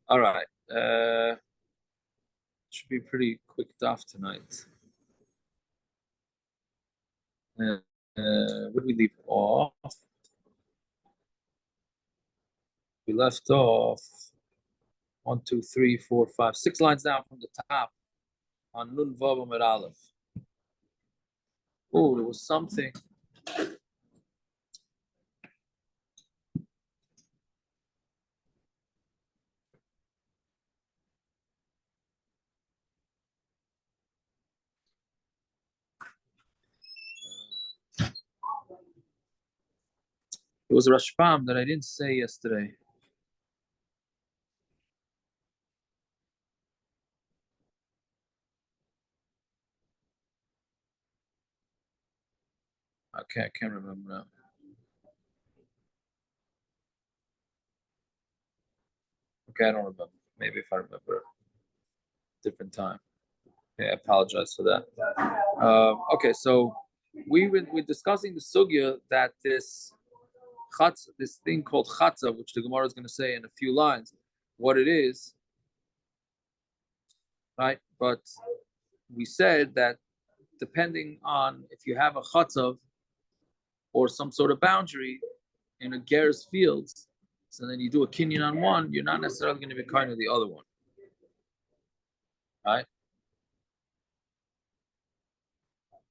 All right. Should be pretty quick daf tonight. Where did we leave off? We left off 1, 2, 3, 4, 5, 6 lines down from the top on Nun Vavam at Aleph. Oh, there was something. It was a Rashbam that I didn't say yesterday. Okay, I can't remember now. Okay, I don't remember. Maybe if I remember, different time. Okay, I apologize for that. Okay, so we're discussing the sugya that this thing called chatza, which the Gemara is going to say in a few lines, what it is, right? But we said that depending on if you have a chatzav or some sort of boundary in a ger's fields, so then you do a kinyan on one, you're not necessarily going to be kind of the other one, right?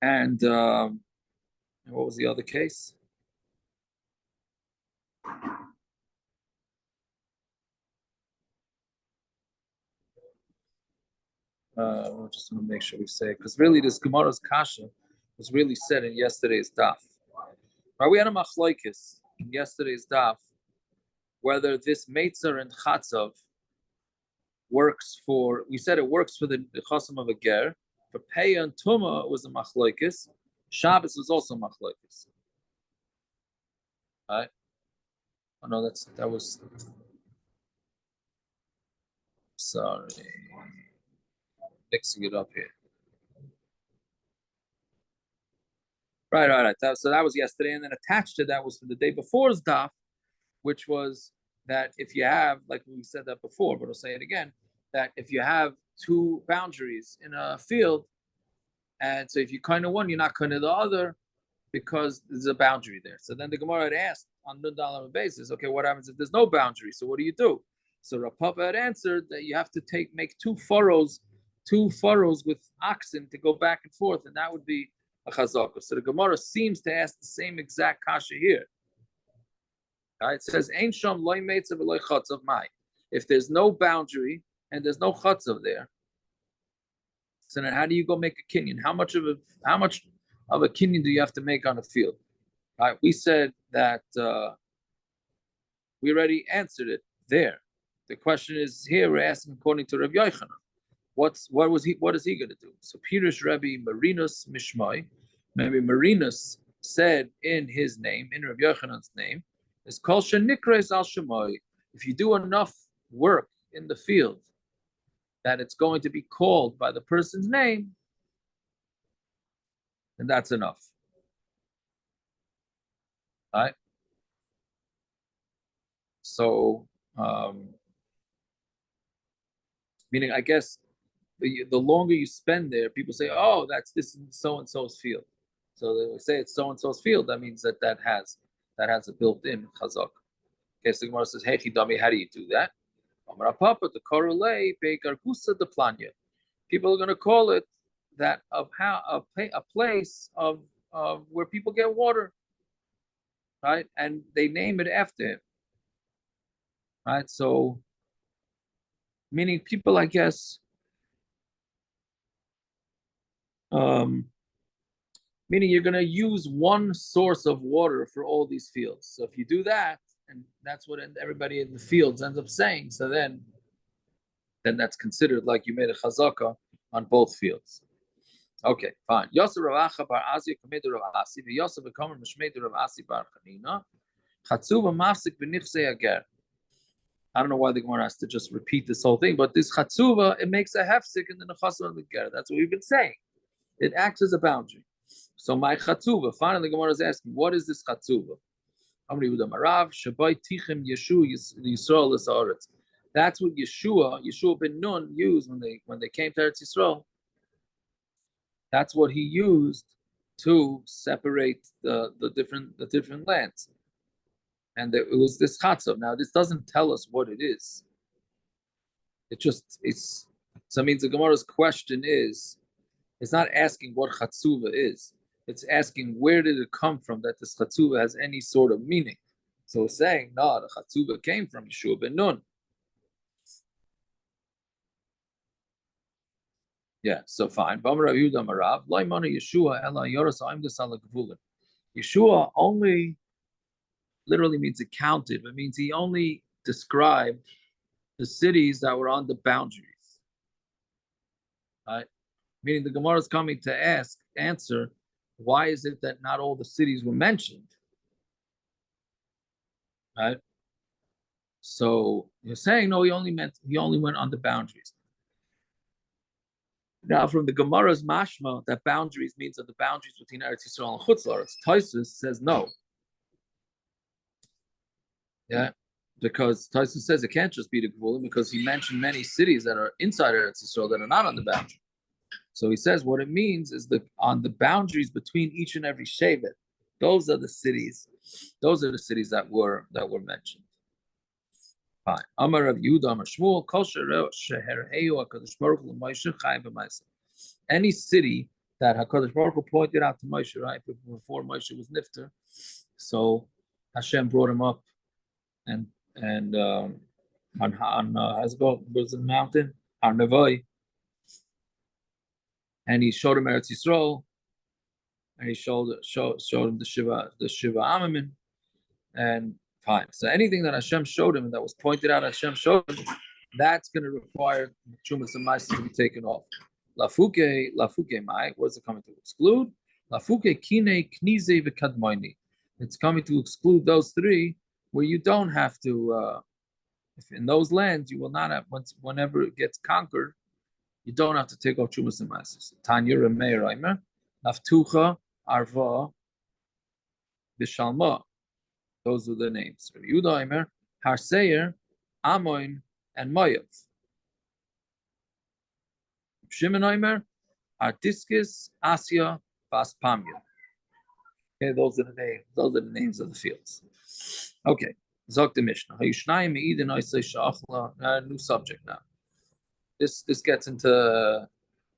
And what was the other case? Just want to make sure we say it, because really this Gemara's kasha was really said in yesterday's daf. Right, we had a machlokes in yesterday's daf whether this meitzer and chatzav works for. We said it works for the chasam of a ger. For peya and tuma was a machlokes. Shabbos was also machlokes. Right? Oh no, that was. Sorry, mixing it up here. Right. So that was yesterday, and then attached to that was for the day before's daf, which was that if you have, like we said that before, but I'll say it again, that if you have two boundaries in a field, and so if you kind of one, you're not kind of the other, because there's a boundary there. So then the Gemara had asked on the basis, okay, what happens if there's no boundary? So what do you do? So Rav Papa had answered that you have to make two furrows with oxen to go back and forth, and that would be a chazaka. So the Gemara seems to ask the same exact kasha here. It says, "Ein sham loy meitzav loy chatzav mai." If there's no boundary and there's no chatzav there, so then how do you go make a kinyan? How much of a kinyan do you have to make on a field? Right? We said that we already answered it there. The question is here we're asking according to Rabbi Yochanan. What is he going to do? So Pirush Rabbi Marinus Mishmai, maybe Marinus said in his name, in Rabbi Yochanan's name, is kol shenikres al shemai. If you do enough work in the field that it's going to be called by the person's name, then that's enough. Right? So, meaning, I guess the longer you spend there, people say, "Oh, this is so and so's field." So they say it's so and so's field. That means that has a built-in chazak. Okay, so Gemara says, "Hey, chidami, how do you do that?" The korulei begargusa de planya. People are going to call it that of a place of where people get water, right? And they name it after him, right? So, meaning people, I guess, meaning you're going to use one source of water for all these fields. So if you do that, and that's what everybody in the fields ends up saying, so then that's considered like you made a chazaka on both fields. Okay, fine. Yosef Rav Acha bar Azia kamedu Rav Asi, v'Yosef v'kamer mishmedu Rav Asi bar Chanina, chatzuva mafsik b'nichsei ager. I don't know why the Gemara has to just repeat this whole thing, but this chatzuva, it makes a hefsik in the nechasim of the ger. That's what we've been saying. It acts as a boundary. So my chatzuva, finally the Gemara is asking, what is this chatzuva? Amri Uda Marav, Shabai Tichem Yeshu Yisrael L'Saaretz. That's what Yeshua ben Nun used when they came to Eretz Yisrael. That's what he used to separate the different lands. And it was this chatzov. Now, this doesn't tell us what it is. It's so it means the Gemara's question is, it's not asking what chatzuva is. It's asking where did it come from that this chatzuva has any sort of meaning. So it's saying, no, the chatzuva came from Yeshua ben Nun. Yeah, so fine. Yeshua only literally means it counted. It means he only described the cities that were on the boundaries. Right? Meaning the Gemara is coming to answer, why is it that not all the cities were mentioned? Right? So you're saying, no, he only went on the boundaries. Now, from the Gemara's mashma, that boundaries means that the boundaries between Eretz Yisrael and Chutz La'aretz. Tosfos says no. Yeah, because Tosfos says it can't just be the Gevulim because he mentioned many cities that are inside Eretz Yisrael that are not on the boundary. So he says what it means is that on the boundaries between each and every shevet, those are the cities. Those are the cities that were mentioned. Fine. Amar Rav Yehuda, Amar Shmuel, Kol shehereu HaKadosh Baruch Hu Moshe Chai b'Maaseh. Any city that HaKadosh Baruch Hu pointed out to Moshe, right, before Moshe was nifter, so Hashem brought him up and on was the mountain, on Nevoi, and he showed him Eretz Yisrael, and he showed him the Shiva Amamim, and fine. So anything that Hashem showed him and that was pointed out, Hashem showed him, that's going to require Chumas and Ma'aser to be taken off. Lafuke mai. What's it coming to exclude? Lafuke kine knize v'kadmoini. It's coming to exclude those three where you don't have to. If in those lands you will not have whenever it gets conquered, you don't have to take off Chumas and Ma'aser. Tanya Remei Reimer, Naftucha Arva Bishalma. Those are the names. Yehuda Omer, Harseir, Amoin, and Moav. Shimon Omer, Artiskis, Asya, Vaspamya. Okay, those are the names. Those are the names of the fields. Okay, Zok the Mishnah. New subject now. This gets into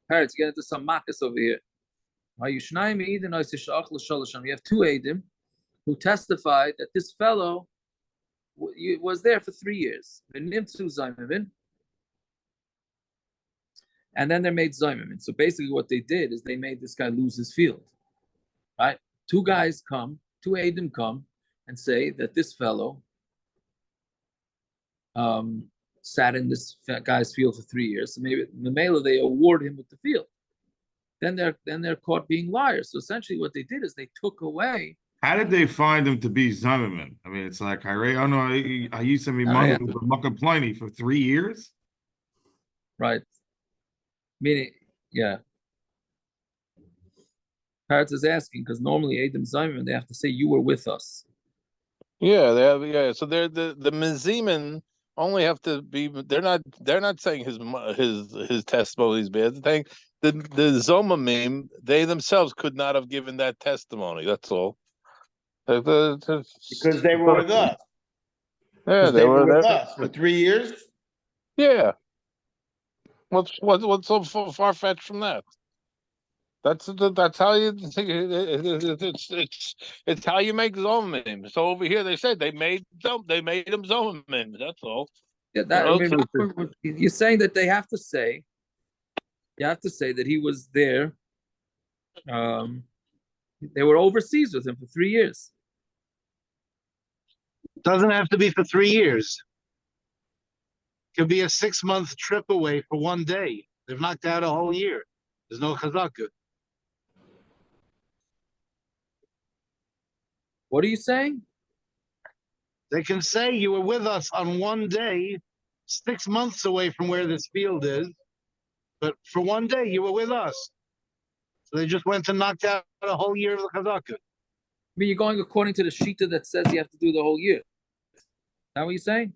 parrots. Get into some makas over here. We have two Eidim who testified that this fellow was there for 3 years. And then they made Zaymimin. So basically what they did is they made this guy lose his field. Right? Two Eidim come and say that this fellow sat in this guy's field for 3 years. So maybe the Mela they award him with the field. Then they're caught being liars. So essentially what they did is they took away. How did they find him to be Zimmerman? I mean, it's like I know I used to be money with Mucka Pliny for 3 years. Right. Meaning, yeah. Parrot is asking because normally Adam Zimmerman they have to say you were with us. Yeah, they have. Yeah, so they're the Miziman only have to be. They're not saying his testimony is bad. They're saying the Zomamim they themselves could not have given that testimony. That's all. Because they were with us. Yeah, they were with us for 3 years. Yeah. What's so far fetched from that? That's how you it's how you make Zomim. So over here they said they made him Zomim. That's all. Yeah, you're saying that they have to say. You have to say that he was there. They were overseas with him for 3 years. Doesn't have to be for 3 years. Could be a 6-month trip away for 1 day. They've knocked out a whole year. There's no chazaka. What are you saying? They can say you were with us on 1 day, 6 months away from where this field is, but for 1 day you were with us. So they just went and knocked out a whole year of the chazaka. I mean, you're going according to the shita that says you have to do the whole year. Is that what you're saying?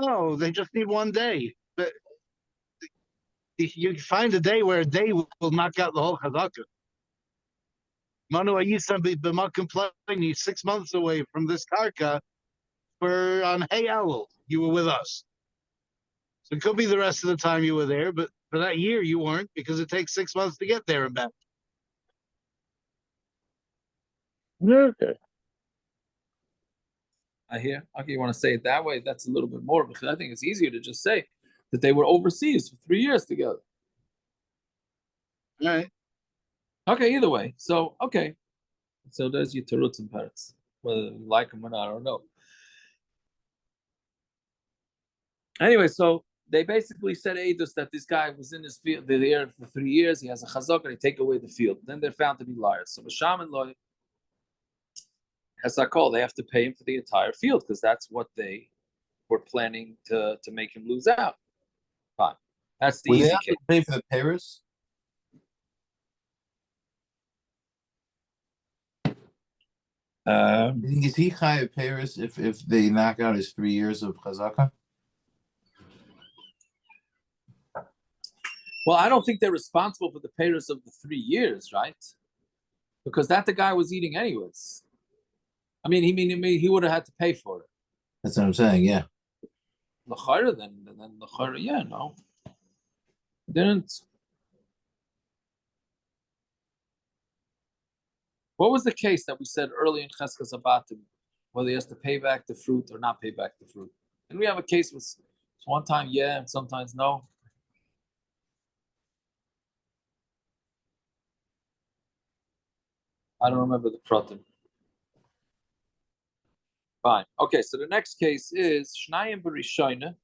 No, they just need one day. But you find a day where a day will knock out the whole chazaka. Manu Ayisam b'makom pliny 6 months away from this karka for on Hey Elul. You were with us. So it could be the rest of the time you were there, but for that year you weren't because it takes 6 months to get there and back. Okay. I hear. Okay, you want to say it that way? That's a little bit more because I think it's easier to just say that they were overseas for 3 years together. All right. Okay, either way. So, okay. So there's your teruts and parrots. Whether you like them or not, I don't know. Anyway, so they basically said Eidos that this guy was in his field, they're there for 3 years, he has a chazak, and they take away the field. Then they're found to be liars. So Shaman Loy has a call. They have to pay him for the entire field because that's what they were planning to make him lose out. Fine. That's the Would they easy have case. to pay for the Paris? You think is he chayav Paris if they knock out his 3 years of chazaka? Well, I don't think they're responsible for the payers of the 3 years, right? Because that the guy was eating anyways. I mean, he would have had to pay for it. That's what I'm saying. Yeah. L'chayra, then l'chayra, yeah, no, didn't. What was the case that we said early in Cheskas Abatim, whether he has to pay back the fruit or not pay back the fruit? And we have a case with one time yeah and sometimes no. I don't remember the pratim. Fine. Okay, so the next case is Shnayim Barishayna.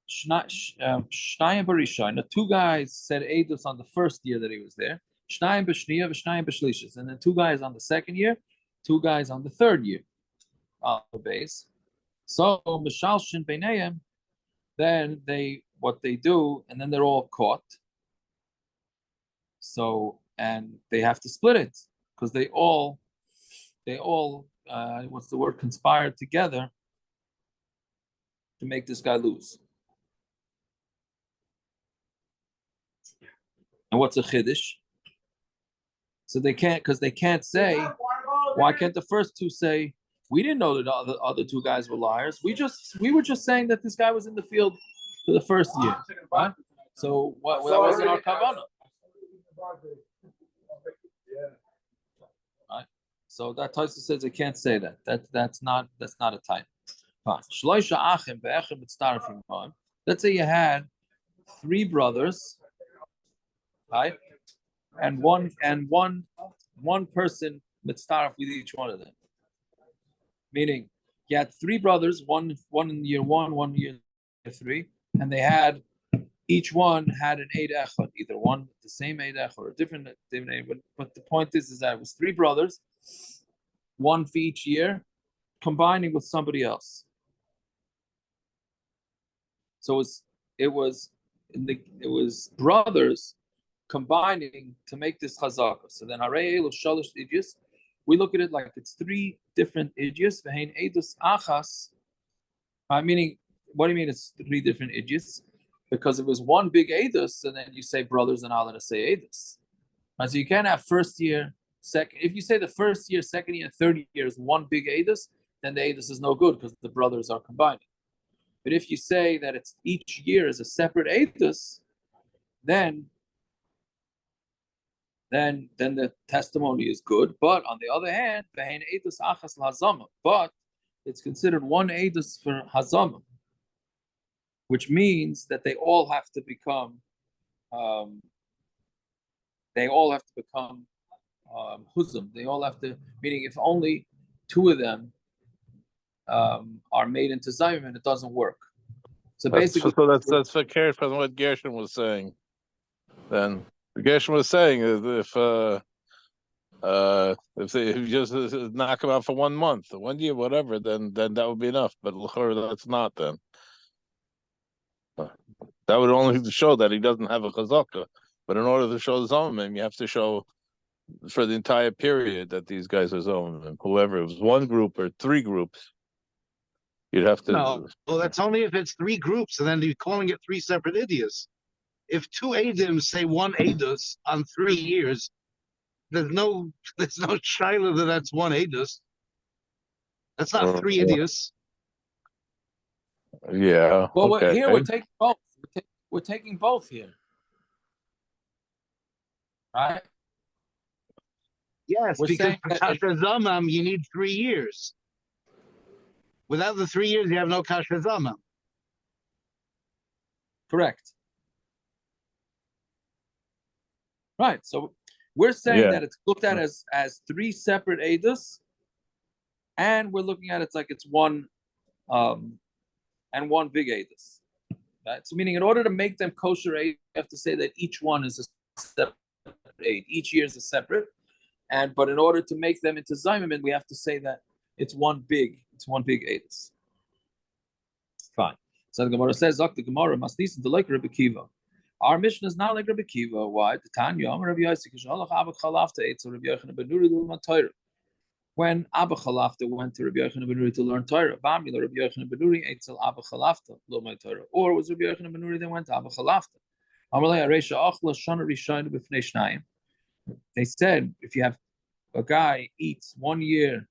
Shnayim Barishayna. 2 guys said Eidos on the first year that he was there. Shnayim B'Shniya, Shnayim B'Shlishis. And then 2 guys on the second year, 2 guys on the third year on the base. So Mishalshin Beinayim, then what they do, and then they're all caught. So, and they have to split it because they all what's the word, conspired together to make this guy lose. And what's a chiddush? So they can't say, why can't the first 2 say, we didn't know that the other 2 guys were liars. We were just saying that this guy was in the field for the first year, right? So that wasn't our kavanah. Right? So that Taisa says they can't say that. That's not a type. Let's say you had 3 brothers, right? And one person mitzaref with each one of them. Meaning you had 3 brothers, one in year 1, 1 in year 3, and they had each one had an Eid Echad, either one the same Eid Echad or a different Eid. But the point is that it was 3 brothers, 1 for each year, combining with somebody else. So it was brothers combining to make this chazaka. So then we look at it like it's 3 different idiots. Achas. Meaning, what do you mean it's 3 different idiots? Because it was one big edus, and then you say brothers and Allah to say edus. Right, so you can't have first year, second. If you say the first year, second year, third year is one big edus, then the edus is no good because the brothers are combining. But if you say that it's each year is a separate edus, then the testimony is good. But on the other hand, but it's considered one edus for hazama, which means that they all have to become huzam. They all have to, meaning if only 2 of them are made into zayim, it doesn't work. So basically, that's for from what Gershon was saying. Then Gershon was saying if you just knock him out for 1 month, 1 year, whatever, then that would be enough. But that's not then. That would only show that he doesn't have a chazaka. But in order to show the zomim, you have to show for the entire period that these guys are zomim. Whoever, it was 1 group or 3 groups. You'd have to. No, well, that's only if it's three groups, and then you're calling it three separate idiots. If two Adim say one Adus on 3 years, there's no Shiloh that's one Adus. That's not three idiots. Yeah. Well, Okay. here we're taking both. We're taking both here, right? Yes, We're because saying for that Kasha Zamam, you need 3 years. Without the 3 years, you have no Kasha Zamam. correct. Right. So we're saying that it's looked at as 3 separate edus, and we're looking at it's like it's one and one big edus. Right? So meaning in order to make them kosher eid, you have to say that each one is a separate eid. Each year is a separate. But in order to make them into zaymamin, we have to say that it's one big edus. Fine. So the Gemara says, the Gemara must listen to like Rabbi Kiva. Our mission is not like Rabbi Kiva. Why? The Tanya, Rabbi Yosef, when Abba Chalafta went to Rabbi Yochanan ben Nuri to learn Torah, Rabbi Yochanan ben Nuri etzel Abba Chalafta lo my Torah, or was Rabbi Yochanan ben Nuri that went to Abba Chalafta? They said if you have a guy eats 1 year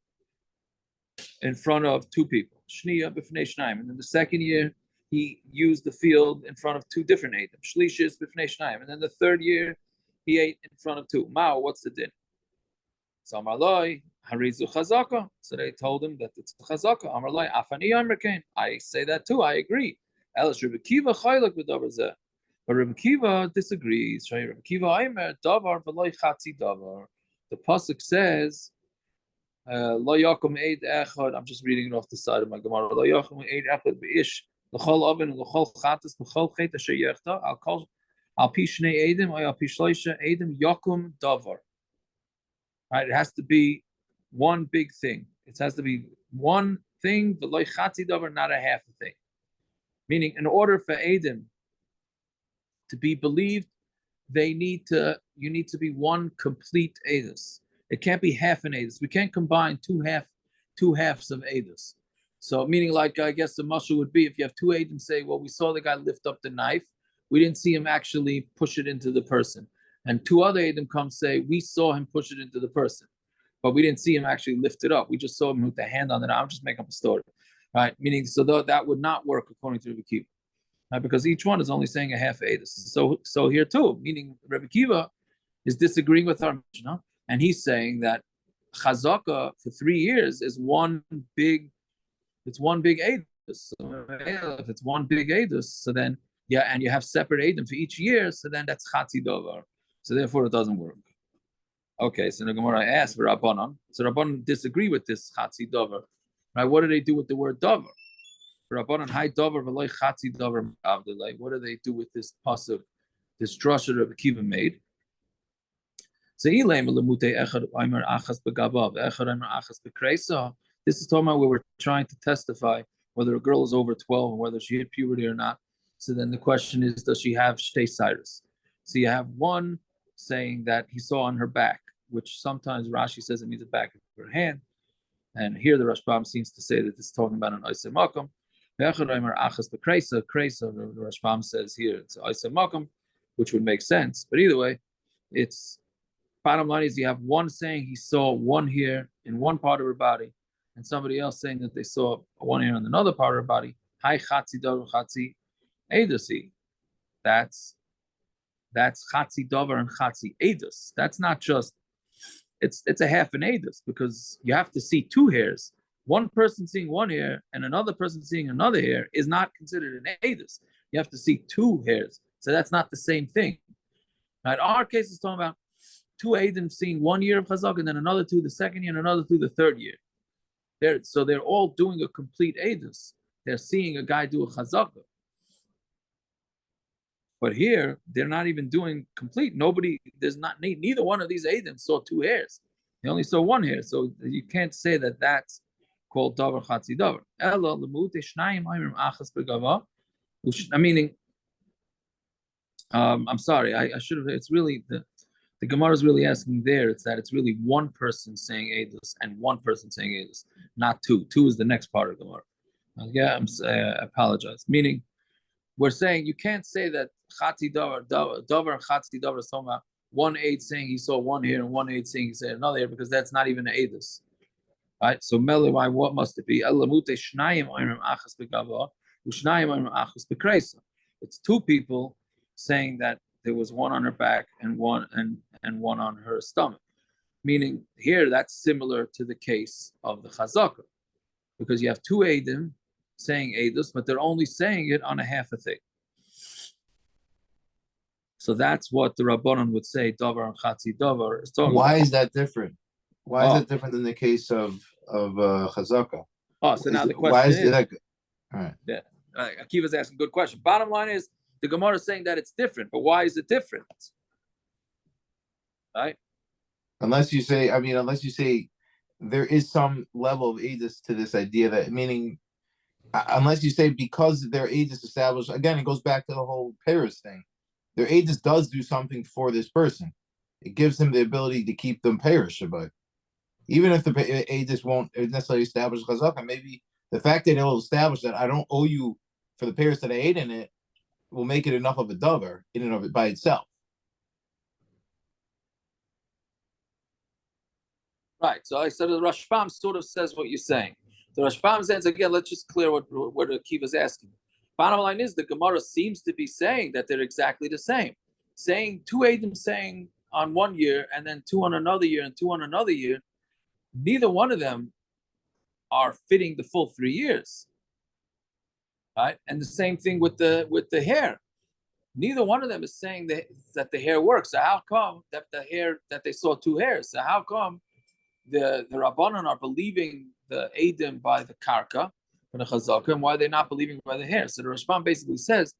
in front of 2 people, Shniya b'fnei shnayim, and then the second year he used the field in front of 2 different Eidim, Shlishis b'fnei shnayim, and then the third year he ate in front of 2. Mao, what's the din? So Amarloi harizu chazaka. So they told him that it's chazaka. Amarloi afani yomerkein. I say that too. I agree. Elas Rabbi Kiva chaylek b'davar zeh. But Rabbi Kiva disagrees. Rabbi Kiva aimer davar v'loi chatzi davar. The pasuk says, "Lo yakum eid echad." I'm just reading it off the side of my Gemara. Lo yakum eid echad b'ish l'chol oven l'chol chatas l'chol chet asher yechta al kol al pi shnei edim or al pi shloisha edim yakum davar. Right? It has to be one big thing. It has to be one thing, v'lo chatzi davar, not a half a thing. Meaning, in order for edim to be believed, you need to be one complete edus. It can't be half an edus. We can't combine two halves of edus. So meaning, like, I guess the mashal would be if you have 2 edim say, well, we saw the guy lift up the knife, we didn't see him actually push it into the person, and 2 other edim come say we saw him push it into the person, but we didn't see him actually lift it up. We just saw him with the hand on it. I'm just making up a story, right? Meaning, so that would not work according to Rabbi Kiva. Because each one is only saying a half edus. So here too, meaning Rabbi Kiva is disagreeing with our Mishnah, and he's saying that chazaka for 3 years is one big edus. So if it's one big edus, so then and you have separate edim for each year, so then that's chatzi dovar. So therefore, it doesn't work. Okay, so the Gemara asked for Rabbanan. So Rabbanan disagree with this chatzi dovar. Right? What do they do with the word dovar? Rabbanan high dover v'loy chatzi dover avdei. What do they do with this pasuk, this drasha Rabbi Kiva made? So ilaim lemutei echad aimer achas begavav, echad aimer achas bekreisa. This is talking about where we're trying to testify whether a girl is over 12 and whether she hit puberty or not. So then the question is, does she have shtei cyrus? So you have one saying that he saw on her back, which sometimes Rashi says it means the back of her hand, and here the Rashbam seems to say that it's talking about an oisem makom. The Rashbam says here it's oisem makom, which would make sense. But either way, it's bottom line is you have one saying he saw one hair in one part of her body, and somebody else saying that they saw one hair in another part of her body. Hi chatzi davar chatzi edasi. That's chatzi davar and chatzi edus. That's not just it's a half an edus, because you have to see 2 hairs. One person seeing one hair and another person seeing another hair is not considered an edus. You have to see 2 hairs, so that's not the same thing. Now, in our case, it's talking about 2 edim seeing 1 year of chazak, and then another 2 the second year, and another 2 the third year. They're all doing a complete edus. They're seeing a guy do a chazaka. But here, they're not even doing complete. Neither one of these edim saw 2 hairs. They only saw 1 hair. So you can't say that that's called davar chatzi davar. Meaning, I'm sorry, I should have. It's really the Gemara is really asking there. It's really one person saying edus and one person saying edus, not 2. 2 is the next part of the Gemara. Yeah, I apologize. Meaning, we're saying you can't say that Chati Davar and Chati Davar Soma, one aid saying he saw one here and one aid saying he said another here, because that's not even an aidus. Right? So Mele, why what must it be? It's two people saying that there was one on her back and one on her stomach. Meaning here that's similar to the case of the Chazaka, because you have two Eidim saying Eidus, but they're only saying it on a half a thing. So that's what the Rabbanon would say, Davar and Chatzi Davar is talking Why about. is that different? Why is that different than the case of Chazaka? So now the question why is is, like, all right. Yeah, Akiva's asking a good question. Bottom line is, the Gemara is saying that it's different, but why is it different? Right? Unless you say there is some level of aegis to this idea, that meaning, unless you say because their aegis established, again, it goes back to the whole Paris thing. Their aegis does do something for this person. It gives them the ability to keep them Paris Shabbat. Even if the aegis won't necessarily establish Chazaka, maybe the fact that it will establish that I don't owe you for the Paris that I ate in it will make it enough of a dover in and of it by itself. Right. So I said the Rashbam sort of says what you're saying. The Rashbam says, again, let's just clear what Akiva's asking. Bottom line is, the Gemara seems to be saying that they're exactly the same. Saying two Eidim saying on 1 year and then two on another year and two on another year, neither one of them are fitting the full 3 years. Right? And the same thing with the hair. Neither one of them is saying that the hair works. So how come that they saw two hairs? So how come the Rabbanon are believing the Eidim by the Karka, and the Chazaka, and why are they not believing by the hair? So the Rashbam basically says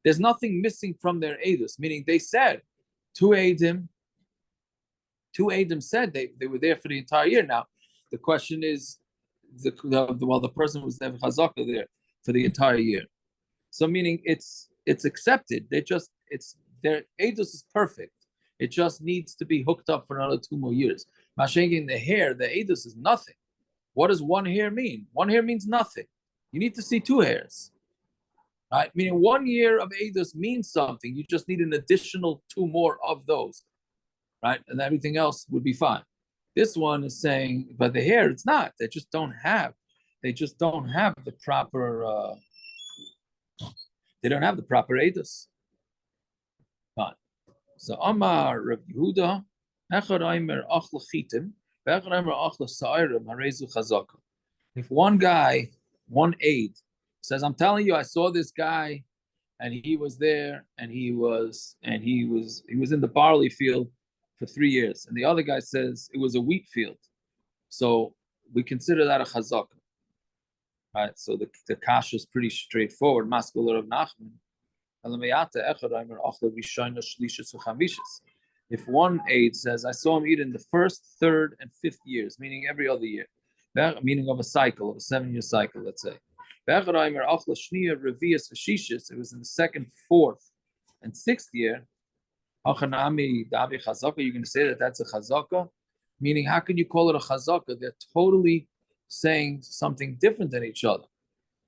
there's nothing missing from their Eidus, meaning they said two Eidim said they were there for the entire year. Now, the question is, the person was there for Chazaka there for the entire year. So meaning it's accepted. Their Eidus is perfect. It just needs to be hooked up for another 2 more years. Mashengin, the hair, the Eidus is nothing. What does one hair mean? One hair means nothing. You need to see 2 hairs. Right? Meaning 1 year of Eidus means something. You just need an additional 2 more of those. Right? And everything else would be fine. This one is saying, but the hair, it's not. They just don't have the proper they don't have the proper Eidus. Fine. So Amar Rav Yehuda, if one aide says, I'm telling you, I saw this guy and he was there and he was in the barley field for 3 years. And the other guy says it was a wheat field. So we consider that a chazaka. Right? So the kasha is pretty straightforward. Masculine of Nachman. If one aide says, I saw him eat in the 1st, 3rd, and 5th years, meaning every other year, meaning of a cycle, of a 7-year cycle, let's say. It was in the 2nd, 4th, and 6th year. You're going to say that that's a chazaka? Meaning, how can you call it a chazaka? They're totally saying something different than each other.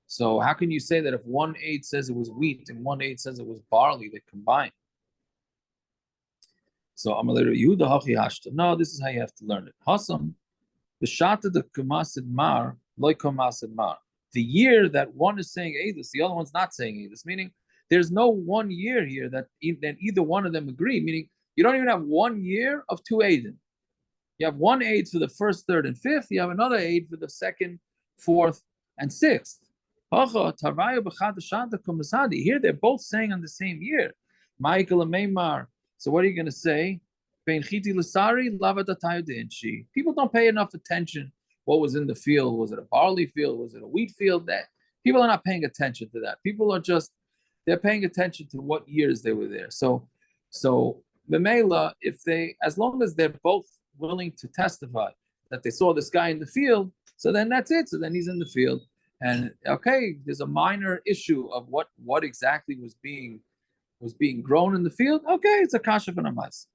So how can you say that if one aide says it was wheat and one aide says it was barley, they combine? So Amalei Yehuda Hachi Hashta. No, this is how you have to learn it. Hasam, the shata the kumasid mar, like kumasid mar. The year that one is saying Eidus, the other one's not saying Eidus. Meaning, there's no 1 year here that either one of them agree. Meaning, you don't even have 1 year of 2 Eidim. You have one aid for the 1st, 3rd, and 5th. You have another aid for the 2nd, 4th, and 6th. Here they're both saying on the same year. Michael and Maymar. So what are you going to say? People don't pay enough attention. What was in the field? Was it a barley field? Was it a wheat field? That people are not paying attention to that. People are they're paying attention to what years they were there. So Memela, as long as they're both willing to testify that they saw this guy in the field, so then that's it. So then he's in the field. And okay, there's a minor issue of what exactly was being grown in the field. Okay, it's a kasha and a mais.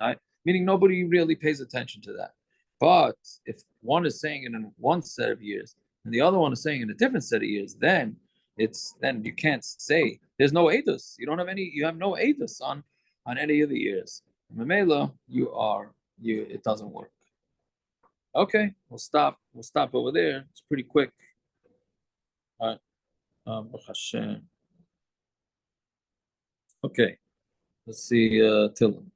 Right? Meaning nobody really pays attention to that. But if one is saying it in one set of years, and the other one is saying in a different set of years, then you can't say there's no edus. You don't have any. You have no edus on any of the years. Mamela, it doesn't work. Okay, we'll stop. We'll stop over there. It's pretty quick. All right. Okay, let's see. Tillim.